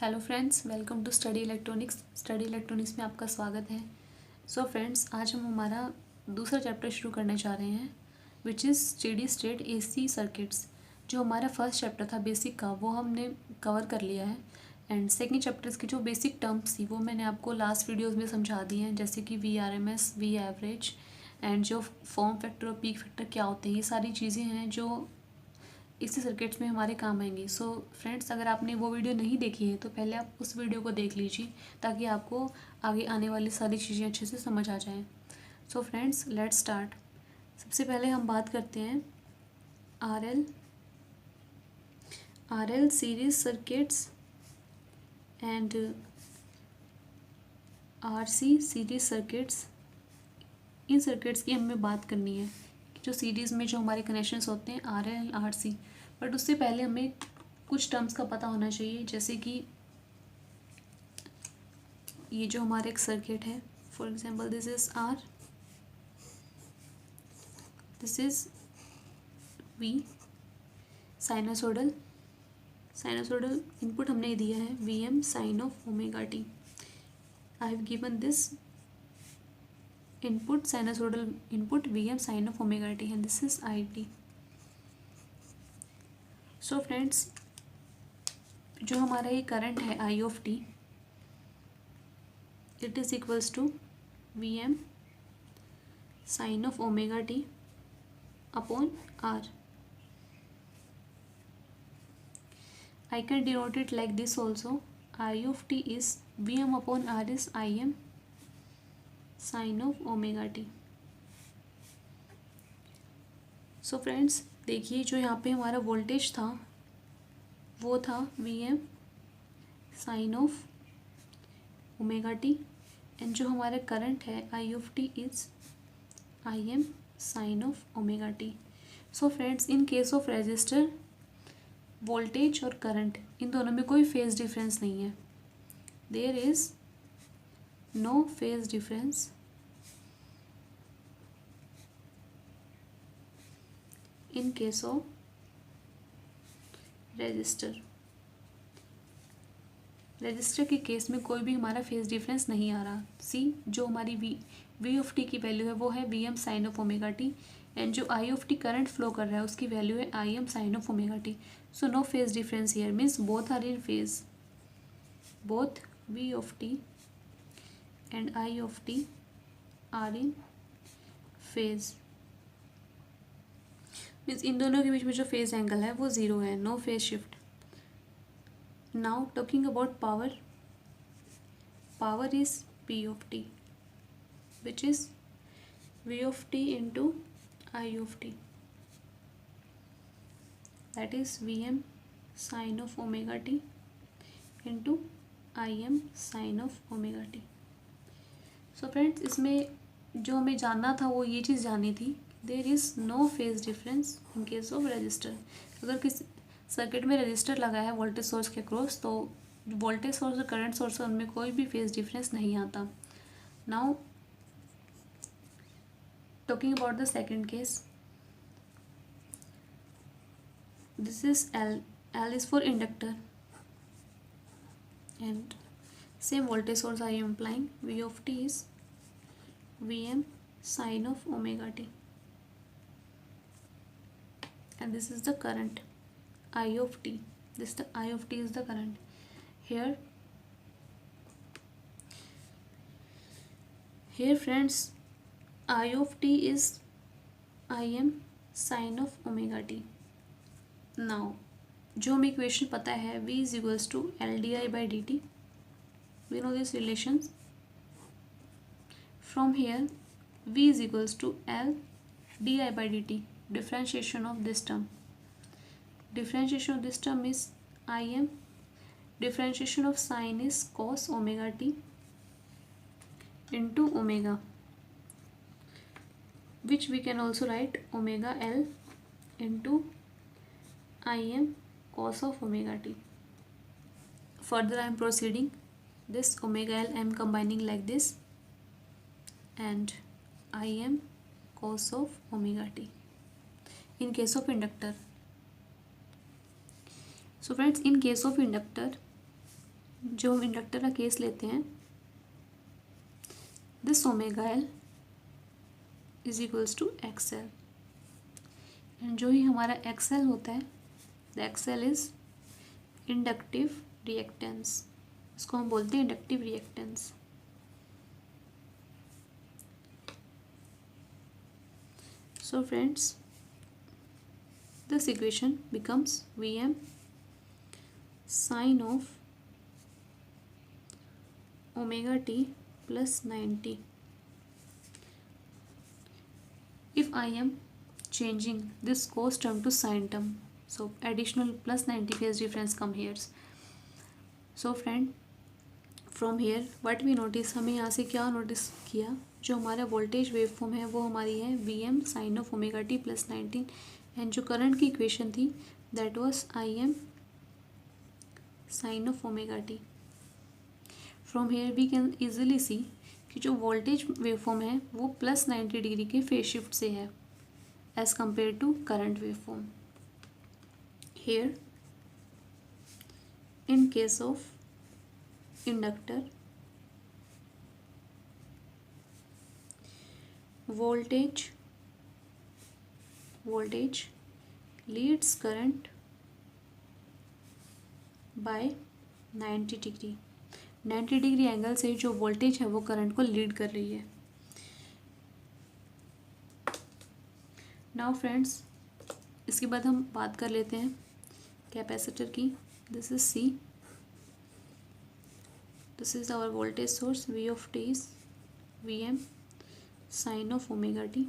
Hello friends, welcome to study electronics में आपका स्वागत है। सो फ्रेंड्स, आज हम हमारा दूसरा चैप्टर शुरू करने जा रहे हैं which is steady state AC circuits. जो हमारा फर्स्ट चैप्टर था बेसिक का, वो हमने कवर कर लिया है। एंड सेकेंड चैप्टर्स की जो बेसिक टर्म्स थी वो मैंने आपको लास्ट वीडियोज़ में समझा दी हैं, जैसे कि VRMS, वी एवरेज एंड जो फॉर्म फैक्टर और पीक फैक्टर क्या होते हैं। ये सारी चीज़ें हैं जो इसी सर्किट्स में हमारे काम आएंगी। सो फ्रेंड्स, अगर आपने वो वीडियो नहीं देखी है तो पहले आप उस वीडियो को देख लीजिए ताकि आपको आगे आने वाली सारी चीज़ें अच्छे से समझ आ जाएं। So friends, let's start. सबसे पहले हम बात करते हैं are L series circuits and RC series circuits. In circuits की हमें बात करनी है कि जो सीरीज़ में जो हमारे कनेक्शंस होते हैं RL RC। बट उससे पहले हमें कुछ टर्म्स का पता होना चाहिए, जैसे कि ये जो हमारा एक सर्किट है, for example this is R, this is V। Sinusoidal input हमने दिया है VM sine of omega t. I have given this input, sinusoidal input VM sine of omega t, and this is IT। So friends, जो हमारा ये current है I of t, it is equals to VM sine of omega t upon R. I can denote it like this also. I of t is Vm upon R is Im sin of omega t. So friends, देखिए जो यहाँ पे हमारा voltage था वो था Vm sine of omega t, and जो हमारा करंट है I of t is Im sine of omega t. So friends, in case of resistor, voltage और करंट इन दोनों में कोई फेज डिफरेंस नहीं है। There is no phase difference in case of resistor के केस में कोई भी हमारा फेज डिफरेंस नहीं आ रहा। सी, जो हमारी वी ऑफ टी की वैल्यू है वो है VM sine of omega t, and जो I of t current flow कर रहा है उसकी वैल्यू है Im sine of omega t. So no phase difference here, means both are in phase, both V of t and I of t are in phase, means इन दोनों के बीच में जो फेज एंगल है वो ज़ीरो है, no phase shift. Now talking about power is P of t which is V of t into I of t, that is Vm sin of omega t into Im sin of omega t. So friends, इसमें जो हमें जानना था वो ये चीज़ जाननी थी, there is no phase difference in case of resistor. अगर किसी सर्किट में रजिस्टर लगा है वोल्टेज सोर्स के क्रॉस, तो वोल्टेज सोर्स और करंट सोर्स उनमें कोई भी फेज डिफरेंस नहीं आता। Now talking about the second case, this is L is for inductor, and same voltage source I am applying, V of t is Vm sin of omega t, and this is the current I of t. I of t is the current here friends. I of t is Im sin of omega t. Now, जो हमें equation पता है V is equals to LdI by dt, we know these relations. From here, V is equals to L di by dt, differentiation of this term. Differentiation of this term is Im, differentiation of sin is cos omega t into omega, which we can also write omega L into Im cos of omega t. Further I am proceeding, this omega L I am combining like this, and Im cos of omega t in case of inductor. So friends, in case of inductor, जो हम inductor का case लेते हैं, this omega L is equals to X L, and जो ही हमारा X L होता है, the X L is inductive reactance, इसको हम बोलते हैं inductive reactance. So friends, this equation becomes Vm sine of omega t plus 90. If I am changing this cos term to sine term, so additional plus 90 phase difference come here. So friend, from here what we notice, हमें यहाँ से क्या notice किया, जो हमारा voltage wave form है वो हमारी है Vm sine of omega t plus 19, and जो करंट की इक्वेशन थी that was Im sine of omega t. From here we can easily see कि जो वोल्टेज वेव फॉर्म है वो प्लस 90 डिग्री के फेज शिफ्ट से है as compare to current wave form. Here in case of inductor, voltage leads current by 90 degree. 90 degree angle से जो voltage है वो करंट को लीड कर रही है। नाउ फ्रेंड्स, इसके बाद हम बात कर लेते हैं कैपेसिटर की। This is C, this is our voltage source, V of t is Vm sine of omega t,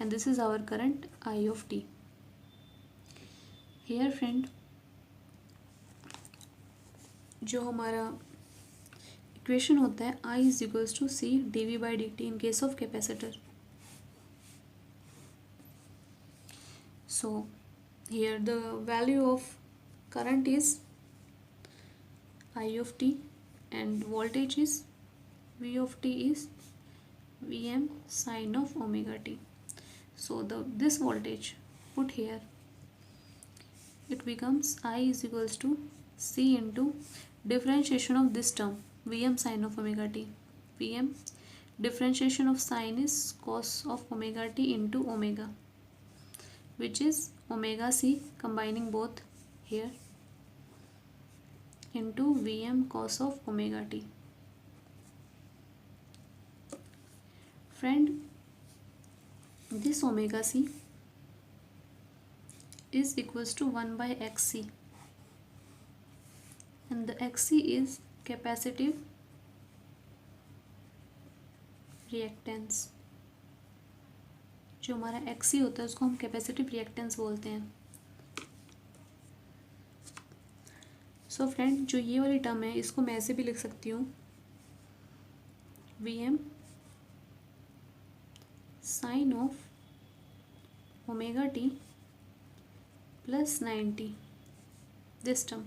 and this is our current I of t. Here friend, जो हमारा इक्वेशन होता है I is equals to C dV by dt in case of capacitor. So here the value of current is I of t and voltage is V of t is Vm sine of omega t. So this voltage put here, it becomes I is equals to C into differentiation of this term Vm sine of omega t. Vm differentiation of sine is cos of omega t into omega, which is omega c, combining both here, into Vm cos of omega t. Friend, this omega c is equals to 1 by xc, and the xc is capacitive reactance। जो हमारा xc होता है उसको हम capacitive reactance बोलते हैं। So friend, जो ये वाली टर्म है इसको मैं ऐसे भी लिख सकती हूँ, Vm sine of omega t plus 90, this term,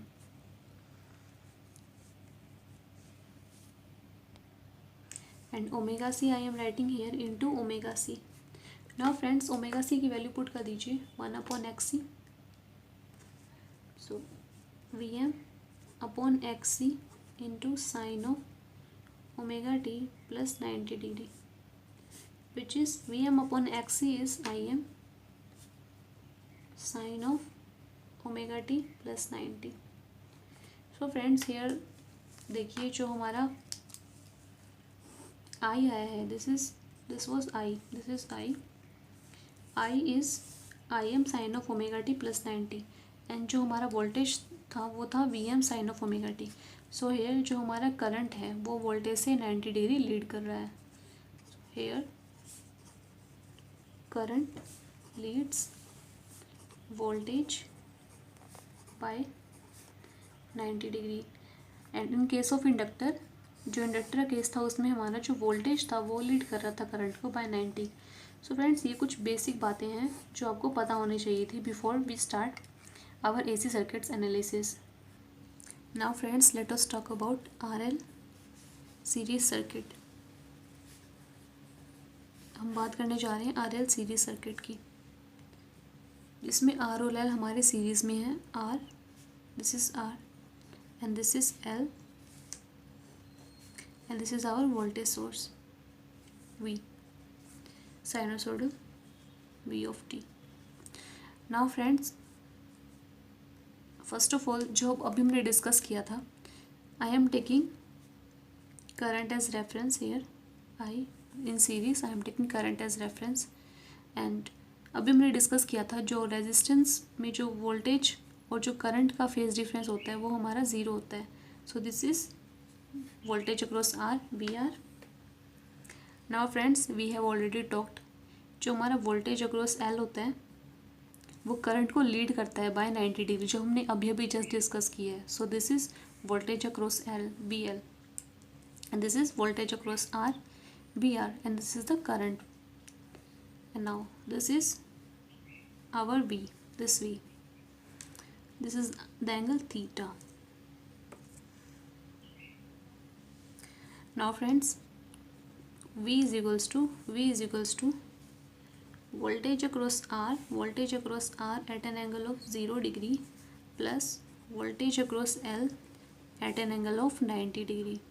and omega c I am writing here into omega c. Now friends, omega c की वैल्यू पुट कर दीजिए 1 upon xc. So Vm upon xc into sine of omega t plus 90 degree, which is Vm upon xc is Im sine of omega t plus 90. So friends, here देखिए जो हमारा I आया है, this was I, this is I is Im sin of omega t plus 90, and जो हमारा voltage था वो था Vm sin of omega t. So here जो हमारा करंट है वो वोल्टेज से 90 डिग्री लीड कर रहा है। Here current leads voltage by 90 degree, and in case of inductor, जो इंडक्टर का केस था उसमें हमारा जो वोल्टेज था वो लीड कर रहा था करंट को बाय 90। सो फ्रेंड्स, ये कुछ बेसिक बातें हैं जो आपको पता होनी चाहिए थी before we start our AC circuits analysis. Now friends, let us talk about RL series circuit. हम बात करने जा रहे हैं RL सीरीज सर्किट की, जिसमें R और L हमारे सीरीज़ में है। R, this is R, and this is L, and this is our voltage source V, sinusoidal V of t. Now friends, first of all जो अभी हमने डिस्कस किया था, I am taking current as reference here, I in series I am taking current as reference, and अभी हमने discuss किया था जो रेजिस्टेंस में जो वोल्टेज और जो करंट का फेज डिफरेंस होता है वो हमारा ज़ीरो होता है. So this is voltage across R, V R. Now friends, we have already talked, जो हमारा वोल्टेज अक्रॉस एल होता है वो करंट को लीड करता है बाय 90 डिग्री, जो हमने अभी अभी जस्ट डिस्कस किया है. So this is voltage across L, V L, and this is voltage across R, V R, and this is the current. And now this is our V, this V. This is the angle theta. Now friends, V is equals to voltage across R at an angle of 0 degree plus voltage across L at an angle of 90 degree.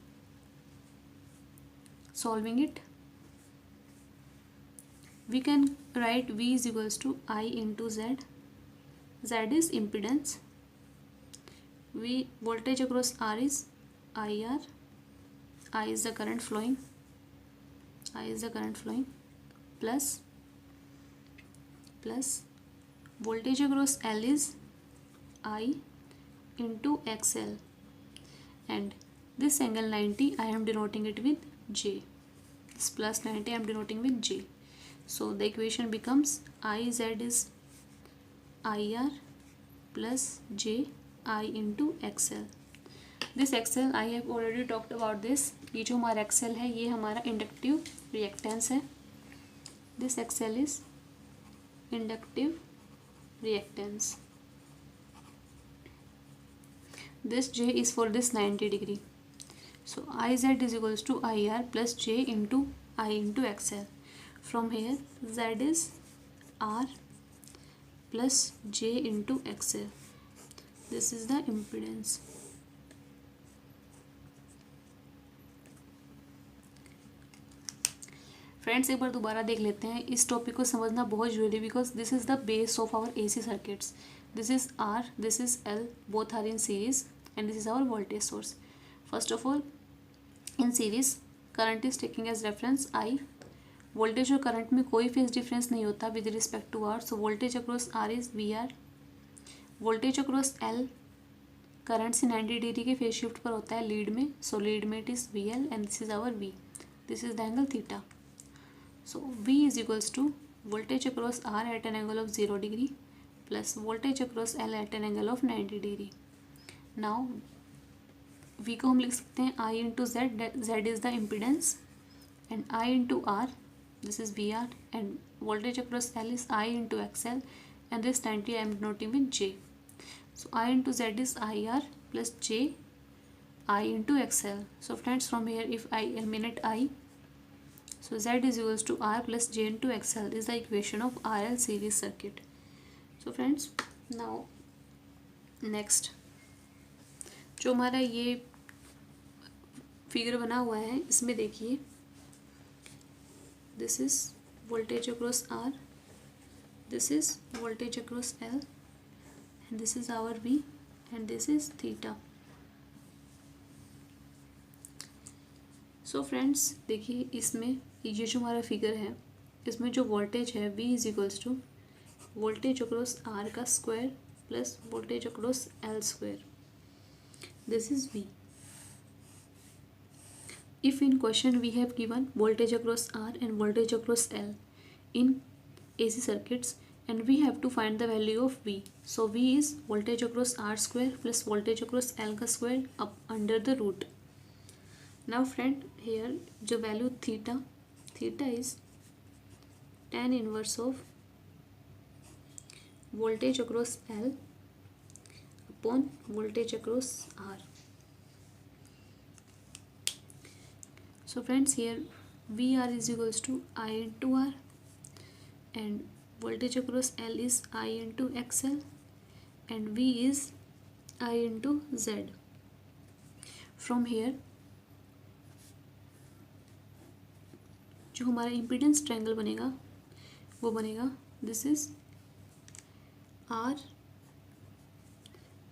Solving it, we can write V is equals to I into Z. Z is impedance. Voltage across R is IR. I is the current flowing. Plus voltage across L is I into XL, and this angle 90 I am denoting it with J. This plus 90 I am denoting with J. So the equation becomes IZ is IR plus J I into XL. This XL I have already talked about this. ये जो हमारा XL है ये हमारा inductive reactance है. This XL is inductive reactance. This J is for this 90 degree. So IZ is equals to IR plus J into I into XL. From here Z is R plus J into XL. This is the impedance. Friends, एक बार दोबारा देख लेते हैं. इस topic को समझना बहुत जरूरी, because this is the base of our AC circuits. This is R, this is L, both are in series, and this is our voltage source. First of all, in series current is taking as reference I. Voltage और current में कोई phase difference नहीं होता with respect to R. So voltage across R is VR. Voltage across L current से 90 degree के phase shift पर होता है लीड में. सो लीड में it is VL, and this is our V. This is the angle theta. So V is equals to voltage across R at an angle of 0 degree plus voltage across L at an angle of 90 degree. Now V को हम लिख सकते हैं I into Z. Z is the impedance, and I into R, this is VR, and voltage across L is I into XL, and this 90 I am denoting with J. So I into Z is IR plus J I into XL. So friends, from here if I eliminate I, so Z is equals to R plus J into XL is the equation of RL series circuit. So friends, now next जो हमारा ये figure बना हुआ है इसमें देखिए, this is voltage across R, this is voltage across L, and this is our V, and this is theta. So friends देखिए, इसमें ये जो हमारा फिगर है इसमें जो वोल्टेज है V is equals to voltage across R का square plus voltage across L square. This is V. If in question we have given voltage across R and voltage across L in AC circuits, and we have to find the value of V. So V is voltage across R square plus voltage across L का square up under the root. Now friend, here जो value theta is tan inverse of voltage across L upon voltage across R. So friends, here VR is equals to I into R, and voltage across L is I into XL, and V is I into Z. From here जो हमारा impedance triangle बनेगा वो बनेगा this is R,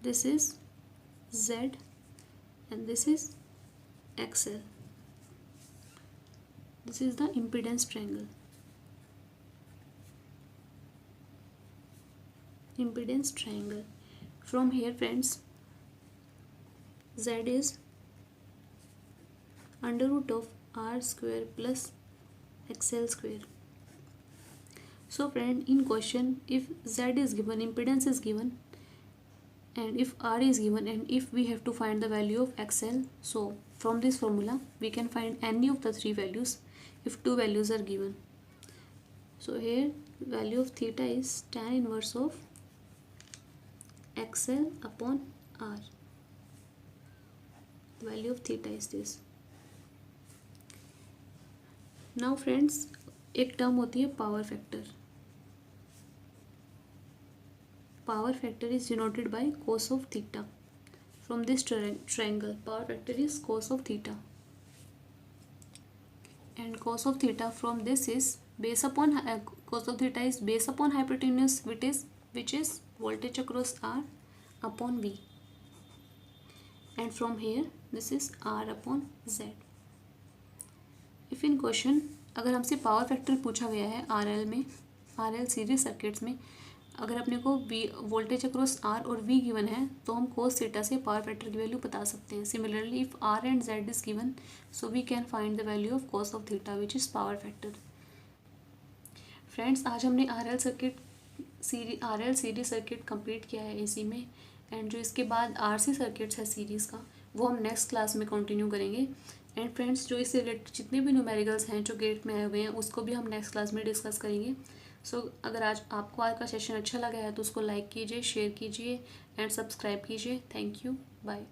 this is Z and this is XL. This is the impedance triangle. Impedance triangle. From here friends, Z is under root of R square plus XL square. So friend, in question, if Z is given, impedance is given, and if R is given, and if we have to find the value of XL, so from this formula we can find any of the three values if two values are given. So here value of theta is tan inverse of XL upon R. The value of theta is this. Now friends, एक term होती है power factor. Power factor is denoted by cos of theta. From this triangle, power factor is cos of theta. And cos of theta from this is base upon cos of theta is base upon hypotenuse, which is voltage across R upon V. And from here this is R upon Z. If in question अगर हमसे power factor पूछा गया है RL series circuits में, अगर अपने को V voltage across R और वी गिवन है तो हम कोस थीटा से पावर फैक्टर की वैल्यू बता सकते हैं. Similarly if R and Z is given so we can find the value of cos of theta which is power factor. Friends, आज हमने R L series circuit complete किया है AC में, and जो इसके बाद आर सी सर्किट्स है series का वो हम नेक्स्ट क्लास में कंटिन्यू करेंगे. एंड फ्रेंड्स, जो इससे रिलेटेड जितने भी न्यूमेरिकल्स हैं जो गेट में आए हुए हैं उसको भी हम नेक्स्ट क्लास में डिस्कस करेंगे. सो अगर आज आपको आज का सेशन अच्छा लगा है तो उसको लाइक कीजिए, शेयर कीजिए एंड सब्सक्राइब कीजिए. Thank you, bye.